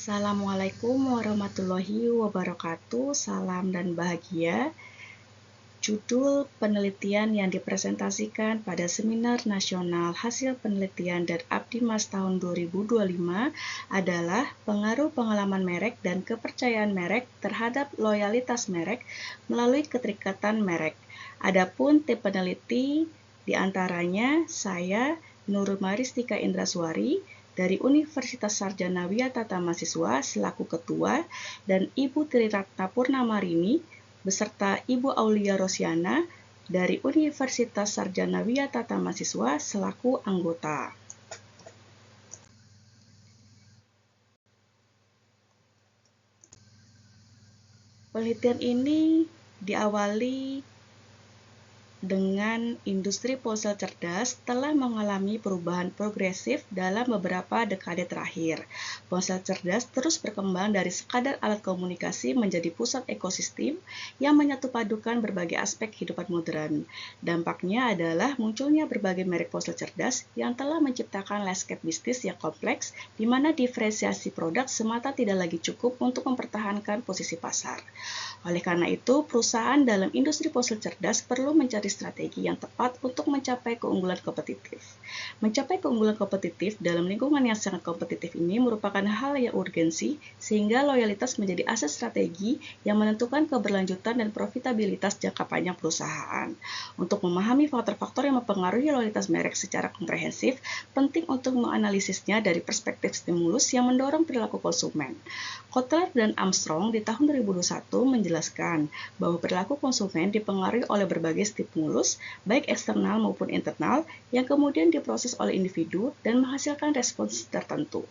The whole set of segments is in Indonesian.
Assalamualaikum warahmatullahi wabarakatuh. Salam dan bahagia. Judul penelitian yang dipresentasikan pada Seminar Nasional Hasil Penelitian dan Abdimas tahun 2025 adalah pengaruh pengalaman merek dan kepercayaan merek terhadap loyalitas merek melalui keterikatan merek. Adapun tim peneliti diantaranya saya, Nurul Maristika Indraswari, dari Universitas Sarjana Wiyatata Mahasiswa selaku Ketua, dan Ibu Triratna Purnamarini beserta Ibu Aulia Rosiana dari Universitas Sarjana Wiyatata Mahasiswa selaku anggota. Penelitian ini diawali dengan industri ponsel cerdas telah mengalami perubahan progresif dalam beberapa dekade terakhir. Ponsel cerdas terus berkembang dari sekadar alat komunikasi menjadi pusat ekosistem yang menyatupadukan berbagai aspek kehidupan modern. Dampaknya adalah munculnya berbagai merek ponsel cerdas yang telah menciptakan landscape bisnis yang kompleks, di mana diferensiasi produk semata tidak lagi cukup untuk mempertahankan posisi pasar. Oleh karena itu, perusahaan dalam industri ponsel cerdas perlu mencari strategi yang tepat untuk mencapai keunggulan kompetitif. Mencapai keunggulan kompetitif dalam lingkungan yang sangat kompetitif ini merupakan hal yang urgensi, sehingga loyalitas menjadi aset strategi yang menentukan keberlanjutan dan profitabilitas jangka panjang perusahaan. Untuk memahami faktor-faktor yang mempengaruhi loyalitas merek secara komprehensif, penting untuk menganalisisnya dari perspektif stimulus yang mendorong perilaku konsumen. Kotler dan Armstrong di tahun 2021 menjelaskan bahwa perilaku konsumen dipengaruhi oleh berbagai stimulus, baik eksternal maupun internal, yang kemudian diproses oleh individu dan menghasilkan respons tertentu.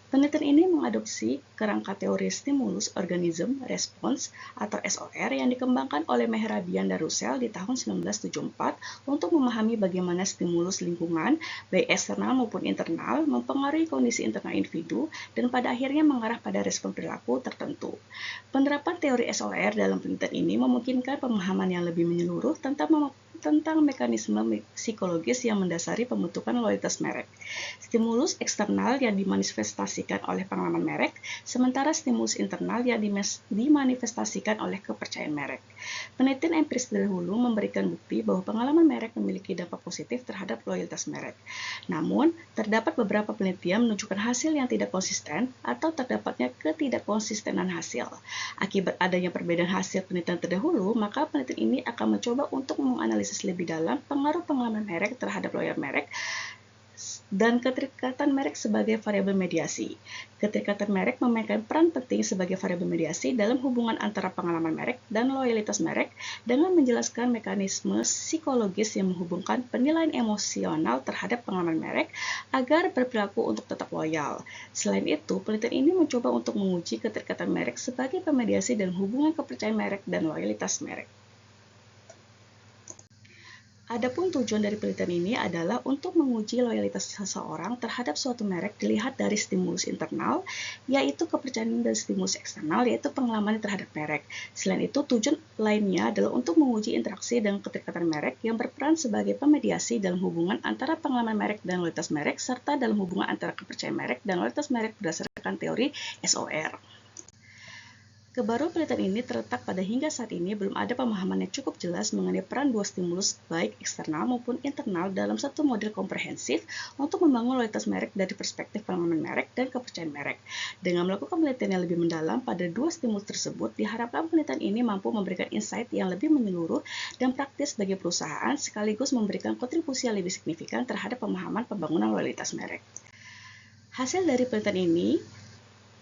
Penelitian ini mengadopsi kerangka teori stimulus organism response atau SOR yang dikembangkan oleh Mehrabian dan Russell di tahun 1974 untuk memahami bagaimana stimulus lingkungan, baik eksternal maupun internal, mempengaruhi kondisi internal individu dan pada akhirnya mengarah pada respon perilaku tertentu. Penerapan teori SOR dalam penelitian ini memungkinkan pemahaman yang lebih menyeluruh tentang mekanisme psikologis yang mendasari pembentukan loyalitas merek. Stimulus eksternal yang dimanifestasikan oleh pengalaman merek, sementara stimulus internal yang dimanifestasikan oleh kepercayaan merek. Penelitian empiris dahulu memberikan bukti bahwa pengalaman merek memiliki dampak positif terhadap loyalitas merek. Namun, terdapat beberapa penelitian menunjukkan hasil yang tidak konsisten atau terdapatnya ketidakkonsistenan hasil. Akibat adanya perbedaan hasil penelitian terdahulu, maka penelitian ini akan mencoba untuk menganalisis lebih dalam pengaruh pengalaman merek terhadap loyal merek dan keterikatan merek sebagai variabel mediasi. Keterikatan merek memainkan peran penting sebagai variabel mediasi dalam hubungan antara pengalaman merek dan loyalitas merek dengan menjelaskan mekanisme psikologis yang menghubungkan penilaian emosional terhadap pengalaman merek agar berperilaku untuk tetap loyal. Selain itu, penelitian ini mencoba untuk menguji keterikatan merek sebagai pemediasi dalam hubungan kepercayaan merek dan loyalitas merek. Adapun tujuan dari penelitian ini adalah untuk menguji loyalitas seseorang terhadap suatu merek dilihat dari stimulus internal, yaitu kepercayaan, dan stimulus eksternal, yaitu pengalaman terhadap merek. Selain itu, tujuan lainnya adalah untuk menguji interaksi dan keterikatan merek yang berperan sebagai pemediasi dalam hubungan antara pengalaman merek dan loyalitas merek, serta dalam hubungan antara kepercayaan merek dan loyalitas merek berdasarkan teori SOR. Kebaruan penelitian ini terletak pada hingga saat ini belum ada pemahaman yang cukup jelas mengenai peran dua stimulus baik eksternal maupun internal dalam satu model komprehensif untuk membangun loyalitas merek dari perspektif pengalaman merek dan kepercayaan merek. Dengan melakukan penelitian yang lebih mendalam pada dua stimulus tersebut, diharapkan penelitian ini mampu memberikan insight yang lebih menyeluruh dan praktis bagi perusahaan, sekaligus memberikan kontribusi yang lebih signifikan terhadap pemahaman pembangunan loyalitas merek. Hasil dari penelitian ini,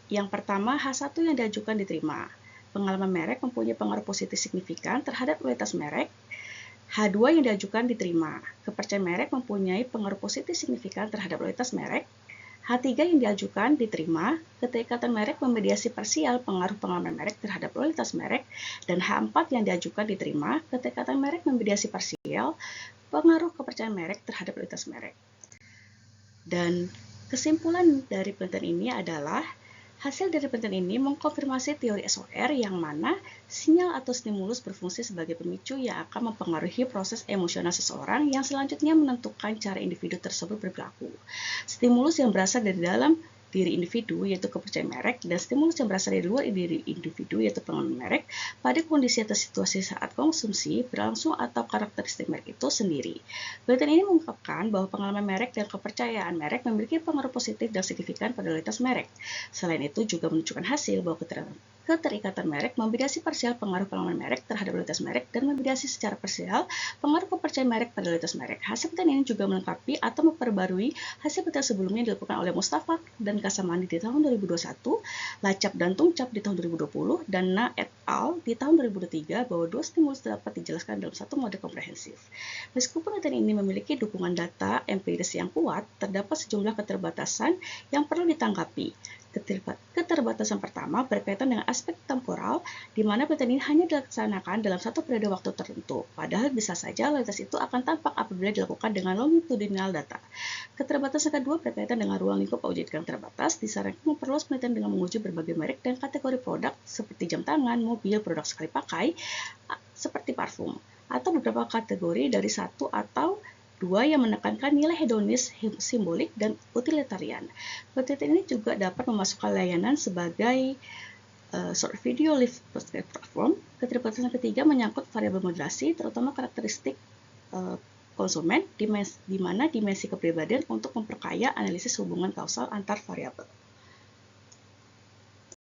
yang pertama, H1 yang diajukan diterima. Pengalaman merek mempunyai pengaruh positif signifikan terhadap loyalitas merek. H2 yang diajukan diterima. Kepercayaan merek mempunyai pengaruh positif signifikan terhadap loyalitas merek. H3 yang diajukan diterima. Keterikatan merek memediasi parsial pengaruh pengalaman merek terhadap loyalitas merek. Dan H4 yang diajukan diterima. Keterikatan merek memediasi parsial pengaruh kepercayaan merek terhadap loyalitas merek. Dan kesimpulan dari penelitian ini adalah hasil dari penelitian ini mengkonfirmasi teori SOR yang mana sinyal atau stimulus berfungsi sebagai pemicu yang akan mempengaruhi proses emosional seseorang yang selanjutnya menentukan cara individu tersebut berperilaku. Stimulus yang berasal dari dalam diri individu, yaitu kepercayaan merek, dan stimulus yang berasal dari luar diri individu, yaitu pengalaman merek, pada kondisi atau situasi saat konsumsi, berlangsung atau karakteristik merek itu sendiri. Penelitian ini mengungkapkan bahwa pengalaman merek dan kepercayaan merek memiliki pengaruh positif dan signifikan pada loyalitas merek. Selain itu juga menunjukkan hasil bahwa keterikatan merek membidiasi parsial pengaruh pengalaman merek terhadap loyalitas merek dan membidiasi secara parsial pengaruh kepercayaan merek pada loyalitas merek. Hasil penelitian ini juga melengkapi atau memperbarui hasil penelitian sebelumnya yang dilakukan oleh Mustafa dan Kasamani di tahun 2021, Lacap dan Tungcap di tahun 2020, dan Na et al. Di tahun 2023 bahwa dua stimulus dapat dijelaskan dalam satu model komprehensif. Meskipun penelitian ini memiliki dukungan data empiris yang kuat, terdapat sejumlah keterbatasan yang perlu ditanggapi. Keterbatasan pertama berkaitan dengan aspek temporal, di mana penelitian ini hanya dilaksanakan dalam satu periode waktu tertentu, padahal bisa saja loyalitas itu akan tampak apabila dilakukan dengan longitudinal data. Keterbatasan kedua berkaitan dengan ruang lingkup objek yang terbatas, disarankan memperluas penelitian dengan menguji berbagai merek dan kategori produk seperti jam tangan, mobil, produk sekali pakai, seperti parfum, atau beberapa kategori dari satu atau dua yang menekankan nilai hedonis, simbolik, dan utilitarian. Penelitian ini juga dapat memasukkan layanan sebagai short video live platform. Keterbatasan ketiga menyangkut variabel moderasi, terutama karakteristik konsumen, di mana dimensi kepribadian untuk memperkaya analisis hubungan kausal antar variabel.